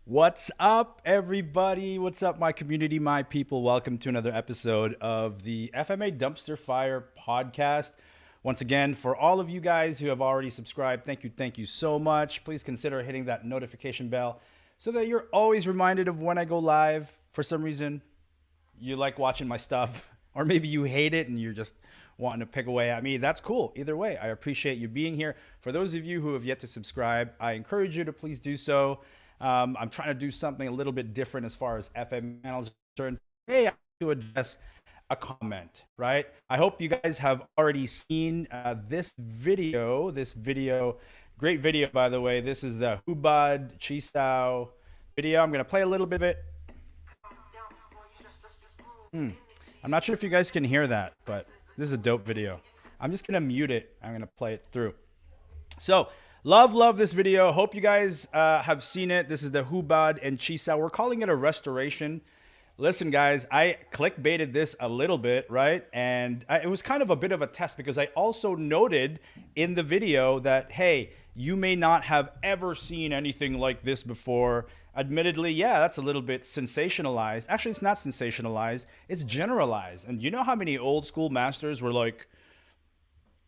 What's up, everybody? What's up, my community, my people? Welcome to another episode of the FMA Dumpster Fire podcast. Once again, for all of you guys who have already subscribed, thank you so much. Please consider hitting that notification bell so that you're always reminded of when I go live. For some reason, you like watching my stuff, or maybe you hate it and you're just wanting to pick away at me. That's cool. Either way, I appreciate you being here. For those of you who have yet to subscribe, I encourage you to please do so. I'm trying to do something a little bit different as far as FM channels are concerned. Hey, I have to address a comment, right? I hope you guys have already seen this video. Great video, by the way. This is the Hubad Chisao video. I'm going to play a little bit of it. I'm not sure if you guys can hear that, but this is a dope video. I'm just going to mute it. I'm going to play it through. So, love this video. Hope you guys have seen it. This is the Hubad and Chisao. We're calling it a restoration. Listen, guys, I clickbaited this a little bit, right? And it was kind of a bit of a test because I also noted in the video that, hey, you may not have ever seen anything like this before. Admittedly, yeah, that's a little bit sensationalized. Actually, it's not sensationalized. It's generalized. And you know how many old school masters were like,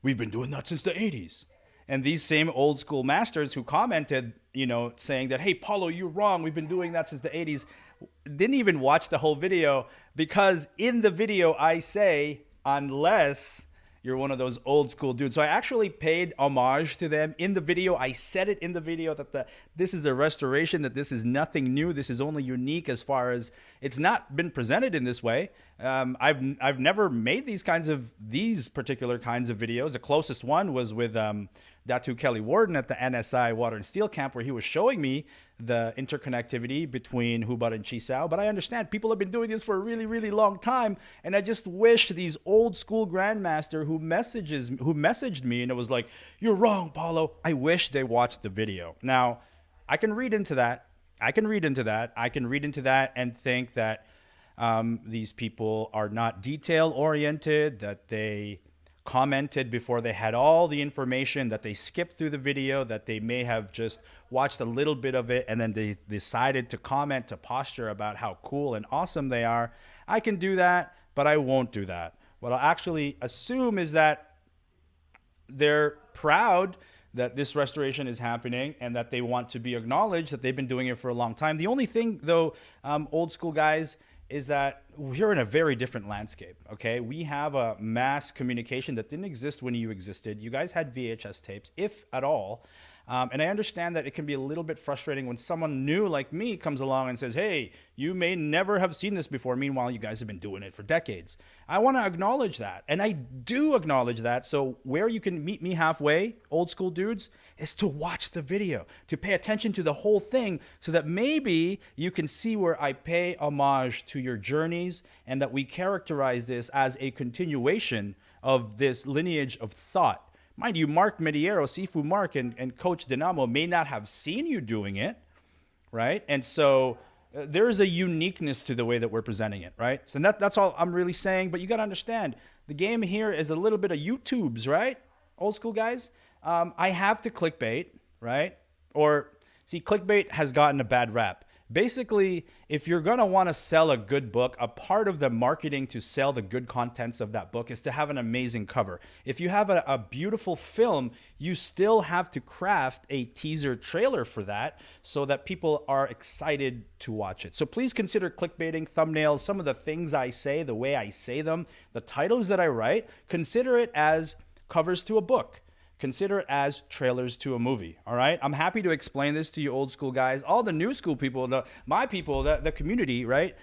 we've been doing that since the 80s. And these same old school masters who commented, saying that, hey, Paulo, you're wrong. We've been doing that since the 80s. Didn't even watch the whole video because in the video I say, unless you're one of those old school dudes. So I actually paid homage to them in the video. I said it in the video that this is a restoration, that this is nothing new. This is only unique as far as it's not been presented in this way. I've never made these particular kinds of videos. The closest one was with Datu Kelly Warden at the NSI Water and Steel Camp, where he was showing me the interconnectivity between Hubad and Chisao. But I understand people have been doing this for a really, really long time. And I just wish these old school grandmaster who messaged me and it was like, you're wrong, Paulo. I wish they watched the video. Now, I can read into that. I can read into that and think that these people are not detail oriented, that they commented before they had all the information, that they skipped through the video, that they may have just watched a little bit of it and then they decided to comment, to posture about how cool and awesome they are. I can do that, but I won't do that. What I'll actually assume is that they're proud that this restoration is happening and that they want to be acknowledged that they've been doing it for a long time. The only thing, though, old school guys, is that we're in a very different landscape, okay? We have a mass communication that didn't exist when you existed. You guys had VHS tapes, if at all. And I understand that it can be a little bit frustrating when someone new like me comes along and says, hey, you may never have seen this before. Meanwhile, you guys have been doing it for decades. I want to acknowledge that. And I do acknowledge that. So where you can meet me halfway, old school dudes, is to watch the video, to pay attention to the whole thing so that maybe you can see where I pay homage to your journeys and that we characterize this as a continuation of this lineage of thought. Mind you, Mark Mediero, Sifu Mark, and Coach Dinamo may not have seen you doing it, right? And so there is a uniqueness to the way that we're presenting it, right? So that's all I'm really saying. But you got to understand, the game here is a little bit of YouTubes, right? Old school guys. I have to clickbait, right? Or, see, clickbait has gotten a bad rap. Basically, if you're going to want to sell a good book, a part of the marketing to sell the good contents of that book is to have an amazing cover. If you have a beautiful film, you still have to craft a teaser trailer for that so that people are excited to watch it. So please consider clickbaiting, thumbnails, some of the things I say, the way I say them, the titles that I write, consider it as covers to a book. Consider it as trailers to a movie, all right? I'm happy to explain this to you old school guys. All the new school people, my people, the community, right?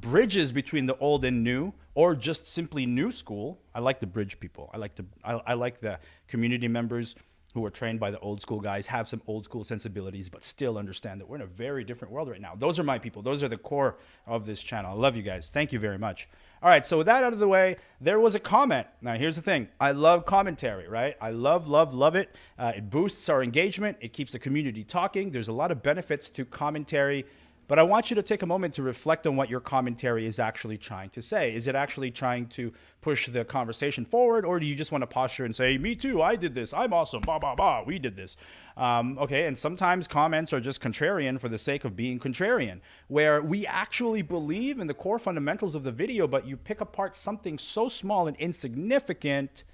Bridges between the old and new, or just simply new school. I like the bridge people. I like the community members who are trained by the old school guys, have some old school sensibilities, but still understand that we're in a very different world right now. Those are my people. Those are the core of this channel. I love you guys. Thank you very much. All right, so with that out of the way, there was a comment. Now, here's the thing. I love commentary, right? I love it. It boosts our engagement. It keeps the community talking. There's a lot of benefits to commentary But I want you to take a moment to reflect on what your commentary is actually trying to say. Is it actually trying to push the conversation forward, or do you just want to posture and say, me too, I did this, I'm awesome, bah, bah, bah, we did this. Okay, and sometimes comments are just contrarian for the sake of being contrarian, where we actually believe in the core fundamentals of the video, but you pick apart something so small and insignificant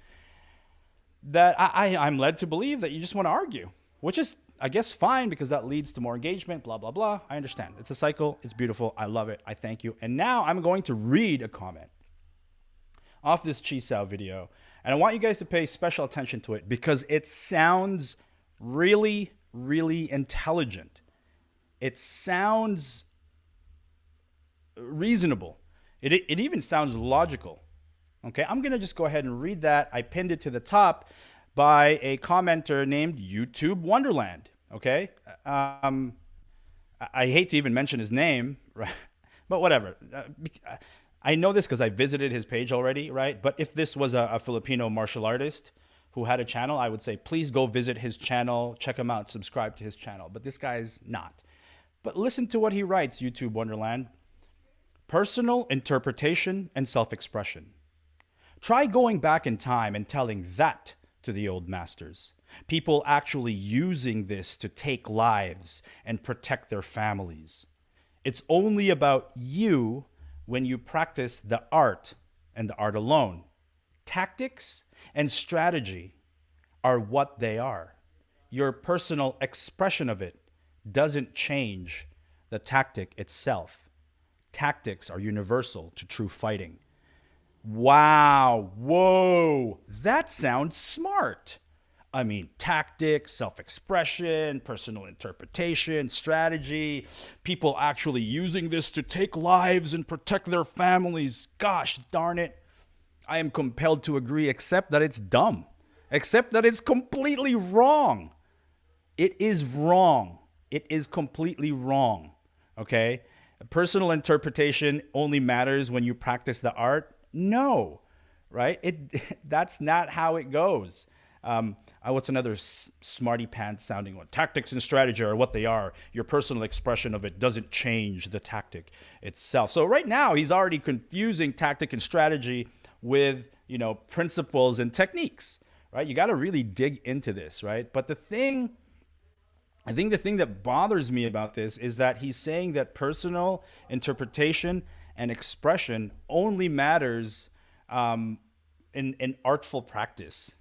that I'm led to believe that you just want to argue, which is, I guess, fine, because that leads to more engagement, blah, blah, blah. I understand. It's a cycle. It's beautiful. I love it. I thank you. And now I'm going to read a comment off this Chisao video. And I want you guys to pay special attention to it because it sounds really, really intelligent. It sounds reasonable. It even sounds logical. Okay, I'm going to just go ahead and read that. I pinned it to the top by a commenter named YouTube Wonderland. Okay, I hate to even mention his name, right? But whatever. I know this because I visited his page already, right? But if this was a Filipino martial artist who had a channel, I would say, please go visit his channel, check him out, subscribe to his channel. But this guy's not. But listen to what he writes, YouTube Wonderland. Personal interpretation and self-expression. Try going back in time and telling that to the old masters. People actually using this to take lives and protect their families. It's only about you when you practice the art and the art alone. Tactics and strategy are what they are. Your personal expression of it doesn't change the tactic itself. Tactics are universal to true fighting. Wow, whoa, that sounds smart. I mean, tactics, self-expression, personal interpretation, strategy, people actually using this to take lives and protect their families. Gosh darn it. I am compelled to agree, except that it's dumb, except that it's completely wrong. It is wrong. It is completely wrong, okay? Personal interpretation only matters when you practice the art. No, right? That's not how it goes. What's another smarty pants sounding one? Tactics and strategy are what they are. Your personal expression of it doesn't change the tactic itself. So right now he's already confusing tactic and strategy with, principles and techniques, right? You got to really dig into this, right? But the thing that bothers me about this is that he's saying that personal interpretation and expression only matters in artful practice.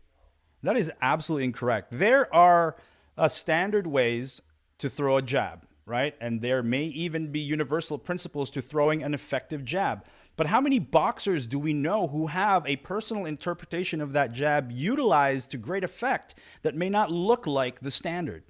That is absolutely incorrect. There are standard ways to throw a jab, right? And there may even be universal principles to throwing an effective jab. But how many boxers do we know who have a personal interpretation of that jab utilized to great effect that may not look like the standard?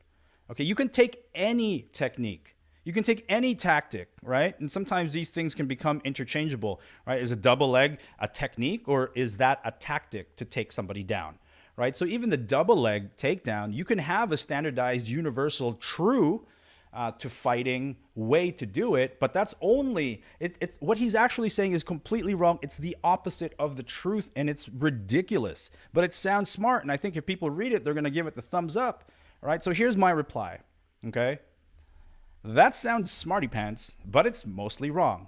Okay, you can take any technique. You can take any tactic, right? And sometimes these things can become interchangeable, right? Is a double leg a technique, or is that a tactic to take somebody down, right? So even the double leg takedown, you can have a standardized, universal, true to fighting way to do it, but that's only, it's what he's actually saying is completely wrong. It's the opposite of the truth, and it's ridiculous, but it sounds smart. And I think if people read it, they're going to give it the thumbs up, all right? So here's my reply, okay? That sounds smarty pants, but it's mostly wrong.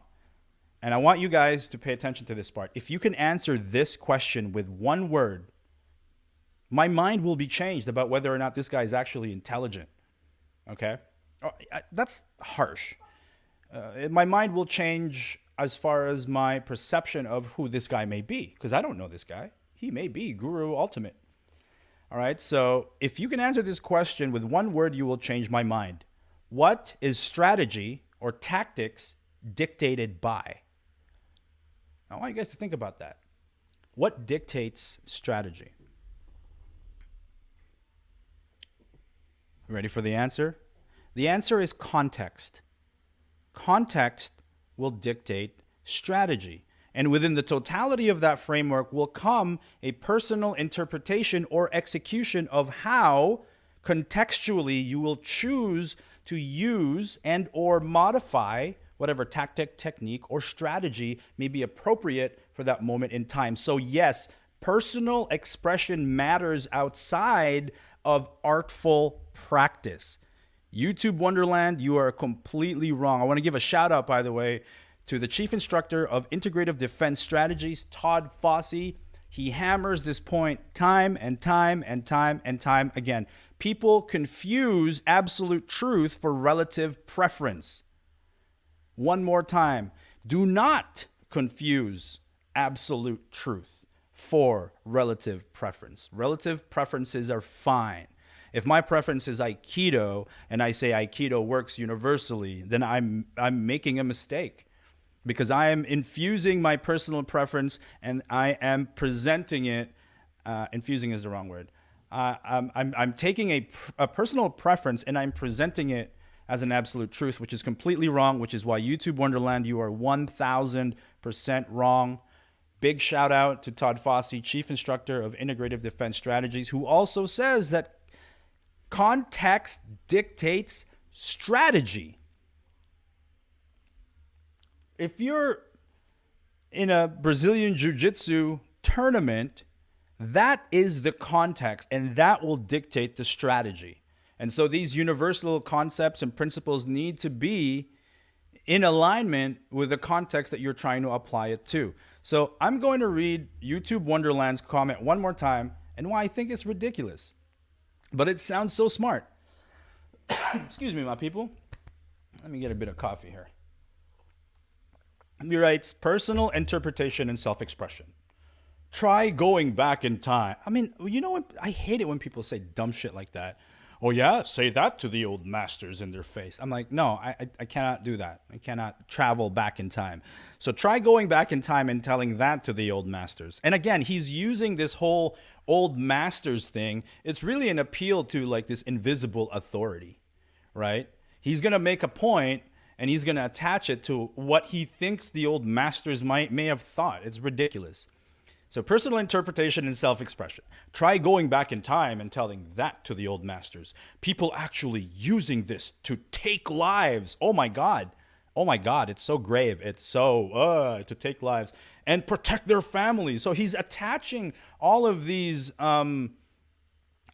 And I want you guys to pay attention to this part. If you can answer this question with one word, my mind will be changed about whether or not this guy is actually intelligent. Okay? That's harsh. My mind will change as far as my perception of who this guy may be, because I don't know this guy. He may be Guru Ultimate. All right? So if you can answer this question with one word, you will change my mind. What is strategy or tactics dictated by? I want you guys to think about that. What dictates strategy? Ready for the answer? The answer is context. Context will dictate strategy. And within the totality of that framework will come a personal interpretation or execution of how contextually you will choose to use and or modify whatever tactic, technique, or strategy may be appropriate for that moment in time. So yes, personal expression matters outside of artful practice. YouTube Wonderland, you are completely wrong. I want to give a shout out, by the way, to the Chief Instructor of Integrative Defense Strategies, Todd Fossey. He hammers this point time and time and time and time again. People confuse absolute truth for relative preference. One more time. Do not confuse absolute truth for relative preference. Relative preferences are fine. If my preference is Aikido and I say Aikido works universally, then I'm making a mistake, because I am infusing my personal preference and I am presenting it. Infusing is the wrong word. I'm taking a personal preference and I'm presenting it as an absolute truth, which is completely wrong, which is why YouTube Wonderland, you are 1000% wrong. Big shout out to Todd Fossey, Chief Instructor of Integrative Defense Strategies, who also says that context dictates strategy. If you're in a Brazilian Jiu-Jitsu tournament, that is the context, and that will dictate the strategy. And so these universal concepts and principles need to be in alignment with the context that you're trying to apply it to. So I'm going to read YouTube Wonderland's comment one more time and why I think it's ridiculous. But it sounds so smart. Excuse me, my people. Let me get a bit of coffee here. He writes, personal interpretation and self-expression. Try going back in time. I mean, you know what? I hate it when people say dumb shit like that. Oh yeah, say that to the old masters in their face. I'm like, no, I cannot do that. I cannot travel back in time. So try going back in time and telling that to the old masters. And again, he's using this whole old masters thing. It's really an appeal to like this invisible authority, right? He's going to make a point and he's going to attach it to what he thinks the old masters may have thought. It's ridiculous. So personal interpretation and self-expression. Try going back in time and telling that to the old masters. People actually using this to take lives. Oh my God. Oh my God. It's so grave. It's so, to take lives and protect their families. So he's attaching all of these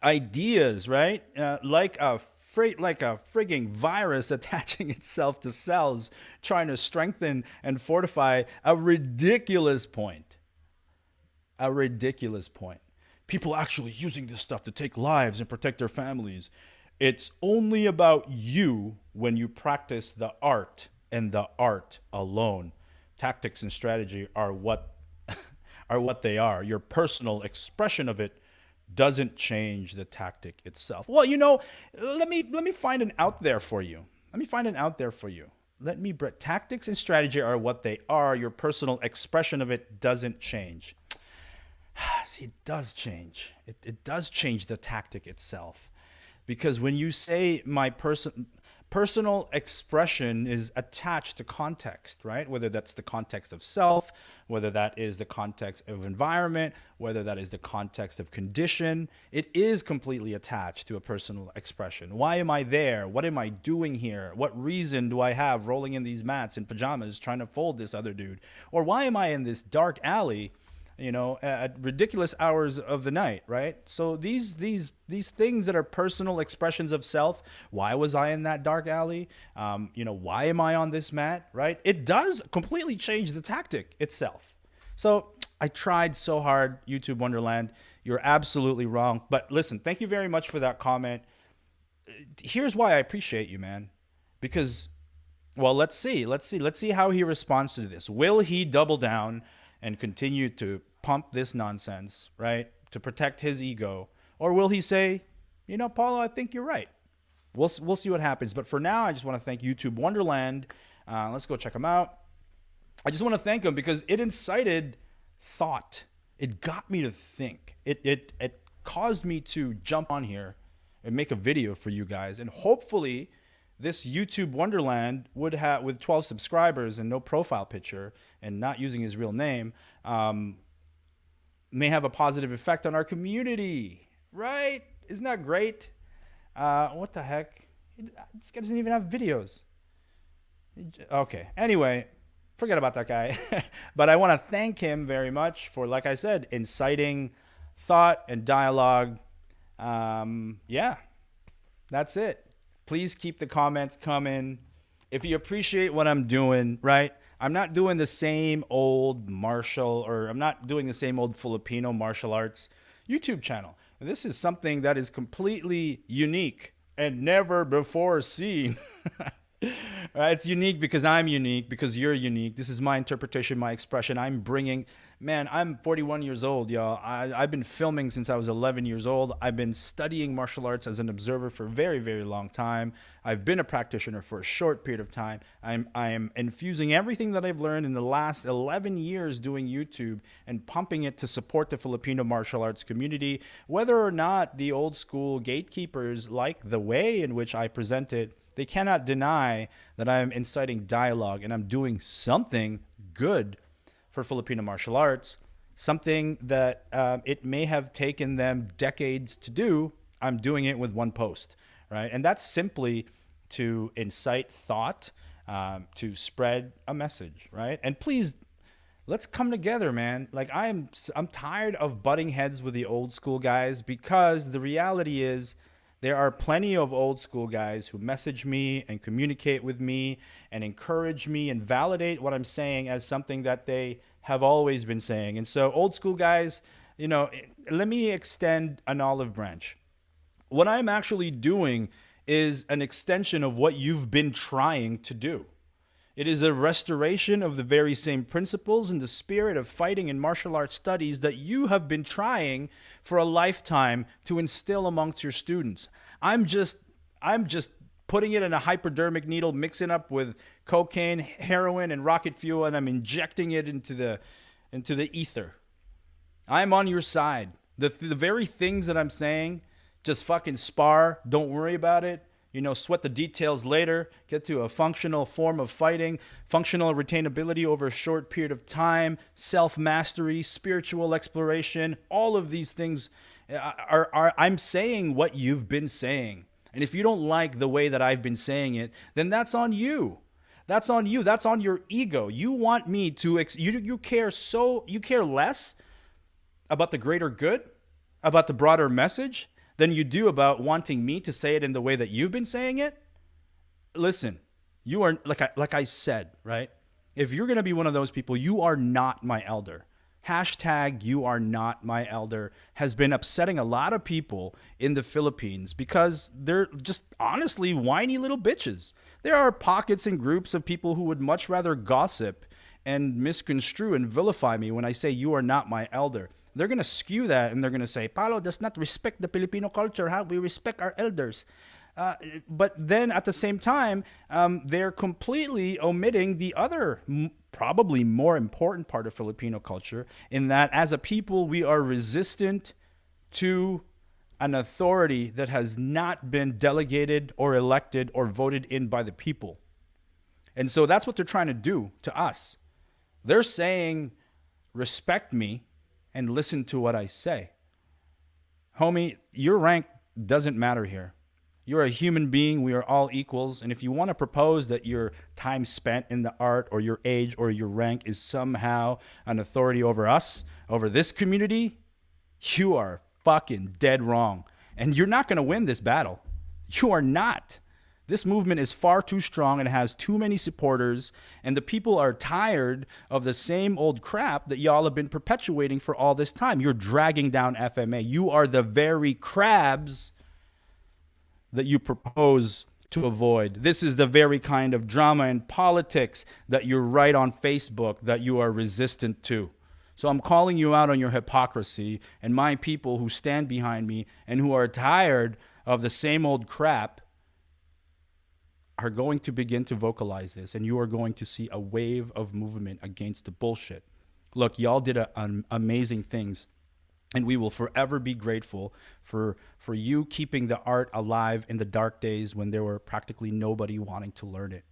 ideas, right? Like a frigging virus attaching itself to cells, trying to strengthen and fortify a ridiculous point. A ridiculous point. People actually using this stuff to take lives and protect their families. It's only about you when you practice the art and the art alone. Tactics and strategy are what they are. Your personal expression of it doesn't change the tactic itself. Well, you know, let me find an out there for you. Tactics and strategy are what they are. Your personal expression of it doesn't change. See, it does change. It does change the tactic itself. Because when you say my personal expression is attached to context, right? Whether that's the context of self, whether that is the context of environment, whether that is the context of condition, it is completely attached to a personal expression. Why am I there? What am I doing here? What reason do I have rolling in these mats in pajamas trying to fold this other dude? Or why am I in this dark alley, you know, at ridiculous hours of the night, right? So these things that are personal expressions of self, why was I in that dark alley? Why am I on this mat, right? It does completely change the tactic itself. So I tried so hard, YouTube Wonderland. You're absolutely wrong. But listen, thank you very much for that comment. Here's why I appreciate you, man. Because, well, let's see how he responds to this. Will he double down and continue to pump this nonsense, right, to protect his ego? Or will he say, you know, Paulo, I think you're right. We'll see what happens. But for now, I just want to thank YouTube Wonderland. Let's go check him out. I just want to thank him because it incited thought. It got me to think. It caused me to jump on here and make a video for you guys. And hopefully this YouTube Wonderland would have, with 12 subscribers and no profile picture and not using his real name, may have a positive effect on our community, right? Isn't that great? What the heck? This guy doesn't even have videos. Okay. Anyway, forget about that guy. But I want to thank him very much for, like I said, inciting thought and dialogue. Yeah, that's it. Please keep the comments coming. If you appreciate what I'm doing, right? I'm not doing the same old martial, or I'm not doing the same old Filipino martial arts YouTube channel. This is something that is completely unique and never before seen. Right? It's unique because I'm unique, because you're unique. This is my interpretation, my expression. I'm bringing, man, I'm 41 years old, y'all. I've been filming since I was 11 years old. I've been studying martial arts as an observer for a very, very long time. I've been a practitioner for a short period of time. I am infusing everything that I've learned in the last 11 years doing YouTube and pumping it to support the Filipino martial arts community. Whether or not the old school gatekeepers like the way in which I present it, they cannot deny that I'm inciting dialogue and I'm doing something good for Filipino martial arts, something that it may have taken them decades to do. I'm doing it with one post, right? And that's simply to incite thought, to spread a message, right? And please, let's come together, man. Like I'm tired of butting heads with the old school guys, because the reality is there are plenty of old school guys who message me and communicate with me and encourage me and validate what I'm saying as something that they have always been saying. And so old school guys, let me extend an olive branch. What I'm actually doing is an extension of what you've been trying to do. It is a restoration of the very same principles and the spirit of fighting and martial arts studies that you have been trying for a lifetime to instill amongst your students. I'm just putting it in a hypodermic needle, mixing up with cocaine, heroin, and rocket fuel, and I'm injecting it into the ether. I'm on your side. The very things that I'm saying, just fucking spar. Don't worry about it. Sweat the details later, get to a functional form of fighting, functional retainability over a short period of time, self-mastery, spiritual exploration. All of these things are I'm saying what you've been saying. And if you don't like the way that I've been saying it, then that's on you. That's on you. That's on your ego. You want me to, you care less about the greater good, about the broader message, than you do about wanting me to say it in the way that you've been saying it. Listen, you are, like I said, right? If you're going to be one of those people, you are not my elder. Hashtag you are not my elder has been upsetting a lot of people in the Philippines because they're just honestly whiny little bitches. There are pockets and groups of people who would much rather gossip and misconstrue and vilify me when I say you are not my elder. They're going to skew that and they're going to say, Paolo does not respect the Filipino culture. How we respect our elders. But then at the same time, they're completely omitting the other, probably more important part of Filipino culture, in that as a people, we are resistant to an authority that has not been delegated or elected or voted in by the people. And so that's what they're trying to do to us. They're saying, respect me and listen to what I say. Homie, your rank doesn't matter here. You're a human being. We are all equals. And if you want to propose that your time spent in the art or your age or your rank is somehow an authority over us, over this community, you are fucking dead wrong. And you're not going to win this battle. You are not. This movement is far too strong and has too many supporters, and the people are tired of the same old crap that y'all have been perpetuating for all this time. You're dragging down FMA. You are the very crabs that you propose to avoid. This is the very kind of drama and politics that you write on Facebook that you are resistant to. So I'm calling you out on your hypocrisy, and my people who stand behind me and who are tired of the same old crap are going to begin to vocalize this, and you are going to see a wave of movement against the bullshit. Look, y'all did amazing things, and we will forever be grateful for you keeping the art alive in the dark days when there were practically nobody wanting to learn it,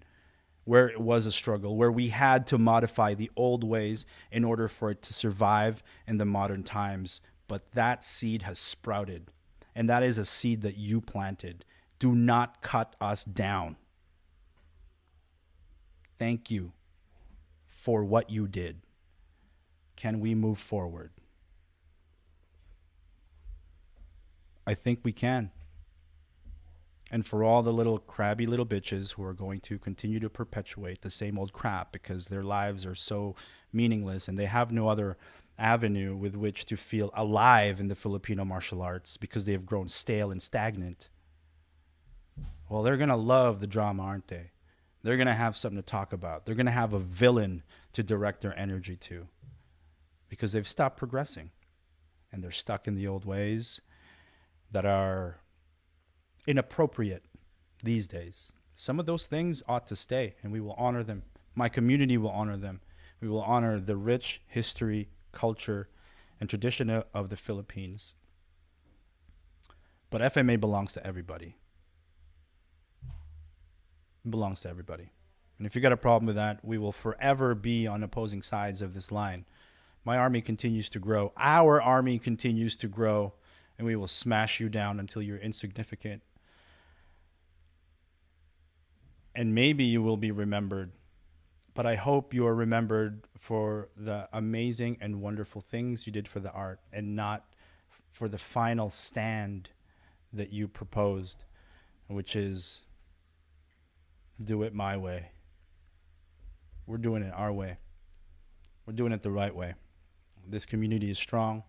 where it was a struggle, where we had to modify the old ways in order for it to survive in the modern times. But that seed has sprouted, and that is a seed that you planted. Do not cut us down. Thank you for what you did. Can we move forward? I think we can. And for all the little crabby little bitches who are going to continue to perpetuate the same old crap because their lives are so meaningless and they have no other avenue with which to feel alive in the Filipino martial arts because they have grown stale and stagnant. Well, they're going to love the drama, aren't they? They're going to have something to talk about. They're going to have a villain to direct their energy to because they've stopped progressing and they're stuck in the old ways that are inappropriate these days. Some of those things ought to stay, and we will honor them. My community will honor them. We will honor the rich history, culture, and tradition of the Philippines. But FMA belongs to everybody. It belongs to everybody. And if you got a problem with that, we will forever be on opposing sides of this line. My army continues to grow. Our army continues to grow, and we will smash you down until you're insignificant. And maybe you will be remembered, but I hope you are remembered for the amazing and wonderful things you did for the art and not for the final stand that you proposed, which is do it my way. We're doing it our way. We're doing it the right way. This community is strong.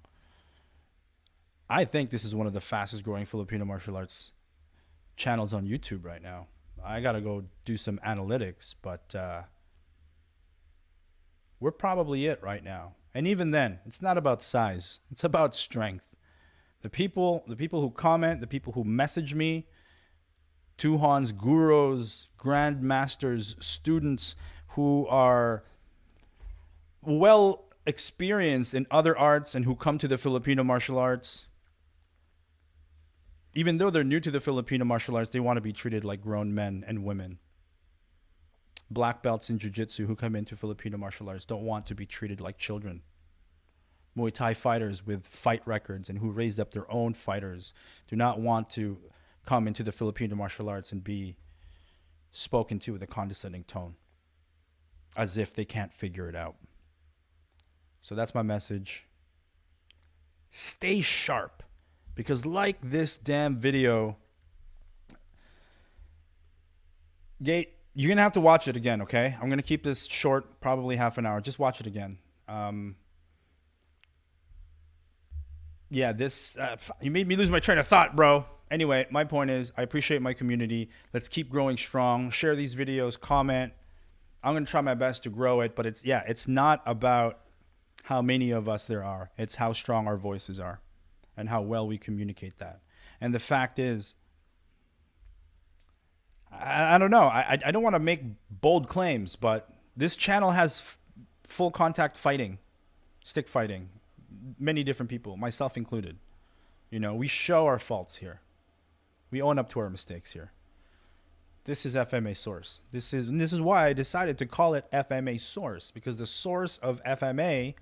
I think this is one of the fastest growing Filipino martial arts channels on YouTube right now. I got to go do some analytics, but we're probably it right now. And even then, it's not about size. It's about strength. The people who comment, the people who message me, Tuhans, gurus, grandmasters, students who are well experienced in other arts and who come to the Filipino martial arts, even though they're new to the Filipino martial arts, they want to be treated like grown men and women. Black belts in jiu-jitsu who come into Filipino martial arts don't want to be treated like children. Muay Thai fighters with fight records and who raised up their own fighters do not want to come into the Filipino martial arts and be spoken to with a condescending tone, as if they can't figure it out. So that's my message. Stay sharp. Because like this damn video, Gate, you're going to have to watch it again, okay? I'm going to keep this short, probably half an hour. Just watch it again. You made me lose my train of thought, bro. Anyway, my point is I appreciate my community. Let's keep growing strong. Share these videos, comment. I'm going to try my best to grow it, but it's not about how many of us there are. It's how strong our voices are and how well we communicate that. And the fact is, I don't know. I don't want to make bold claims, but this channel has full contact fighting, stick fighting, many different people, myself included. You know, we show our faults here. We own up to our mistakes here. This is FMA Source. This is why I decided to call it FMA Source, because the source of FMA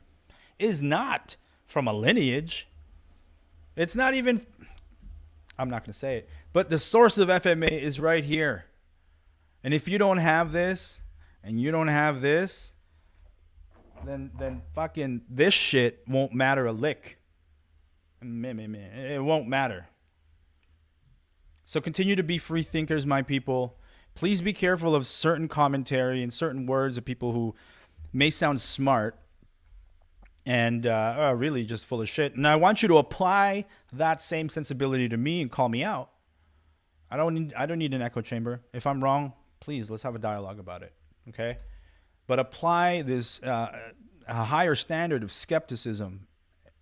is not from a lineage. It's not even, I'm not going to say it, but the source of FMA is right here. And if you don't have this and you don't have this, then fucking this shit won't matter a lick. It won't matter. So continue to be free thinkers, my people. Please be careful of certain commentary and certain words of people who may sound smart and are really just full of shit. And I want you to apply that same sensibility to me and call me out. I don't need an echo chamber. If I'm wrong, please, let's have a dialogue about it, okay? But apply this a higher standard of skepticism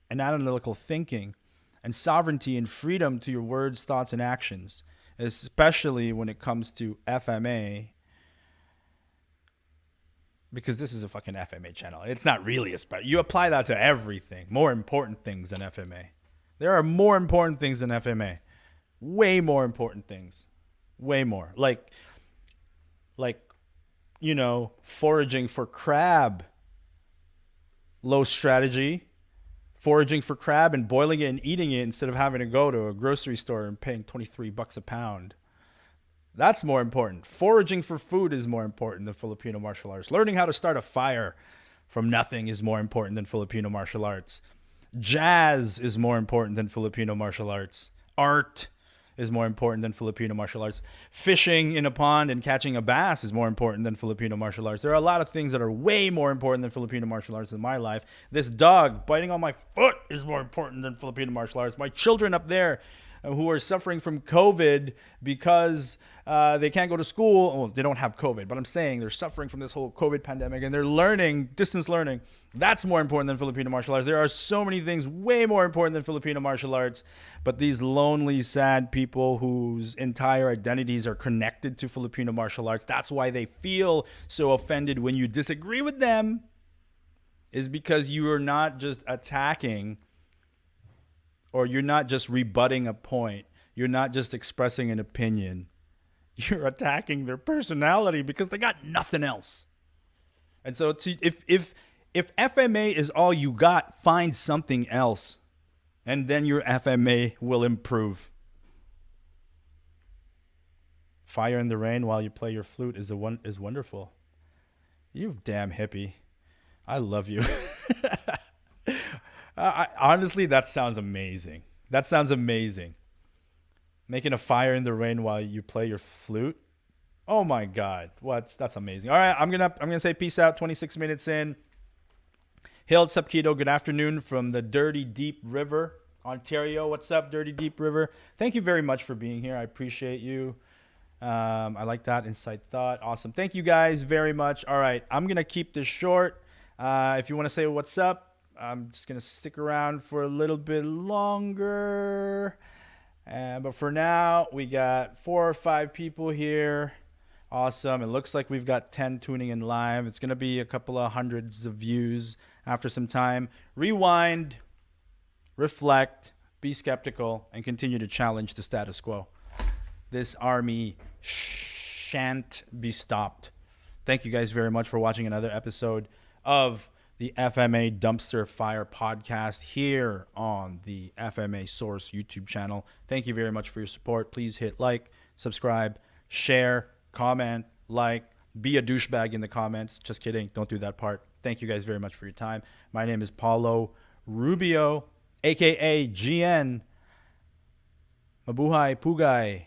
and analytical thinking and sovereignty and freedom to your words, thoughts, and actions, especially when it comes to FMA, because this is a fucking FMA channel. It's not really a special. You apply that to everything. More important things than FMA. There are more important things than FMA. Way more important things. Way more. Like, you know, foraging for crab. Low strategy. Foraging for crab and boiling it and eating it instead of having to go to a grocery store and paying $23 a pound. That's more important. Foraging for food is more important than Filipino martial arts. Learning how to start a fire from nothing is more important than Filipino martial arts. Jazz is more important than Filipino martial arts. Art is more important than Filipino martial arts. Fishing in a pond and catching a bass is more important than Filipino martial arts. There are a lot of things that are way more important than Filipino martial arts in my life. This dog biting on my foot is more important than Filipino martial arts. My children up there who are suffering from COVID because they can't go to school. Well, they don't have COVID, but I'm saying they're suffering from this whole COVID pandemic and they're learning, distance learning. That's more important than Filipino martial arts. There are so many things way more important than Filipino martial arts, but these lonely, sad people whose entire identities are connected to Filipino martial arts, that's why they feel so offended when you disagree with them, is because you are not just attacking or you're not just rebutting a point. You're not just expressing an opinion. You're attacking their personality because they got nothing else. And so if FMA is all you got, find something else. And then your FMA will improve. Fire in the rain while you play your flute is wonderful. You damn hippie. I love you. Honestly, that sounds amazing. That sounds amazing. Making a fire in the rain while you play your flute. Oh my God. That's amazing. All right, I'm gonna say peace out. 26 minutes in. Hail Sapkido, good afternoon from the Dirty Deep River, Ontario. What's up, Dirty Deep River? Thank you very much for being here. I appreciate you. I like that inside thought. Awesome. Thank you guys very much. All right, I'm gonna keep this short. If you want to say what's up, I'm just going to stick around for a little bit longer. But for now, we got 4 or 5 people here. Awesome. It looks like we've got 10 tuning in live. It's going to be a couple of hundreds of views after some time. Rewind, reflect, be skeptical, and continue to challenge the status quo. This army shan't be stopped. Thank you guys very much for watching another episode of the FMA Dumpster Fire podcast here on the FMA Source YouTube channel. Thank you very much for your support. Please hit like, subscribe, share, comment, like, be a douchebag in the comments. Just kidding. Don't do that part. Thank you guys very much for your time. My name is Paulo Rubio, a.k.a. GN. Mabuhay Pugay.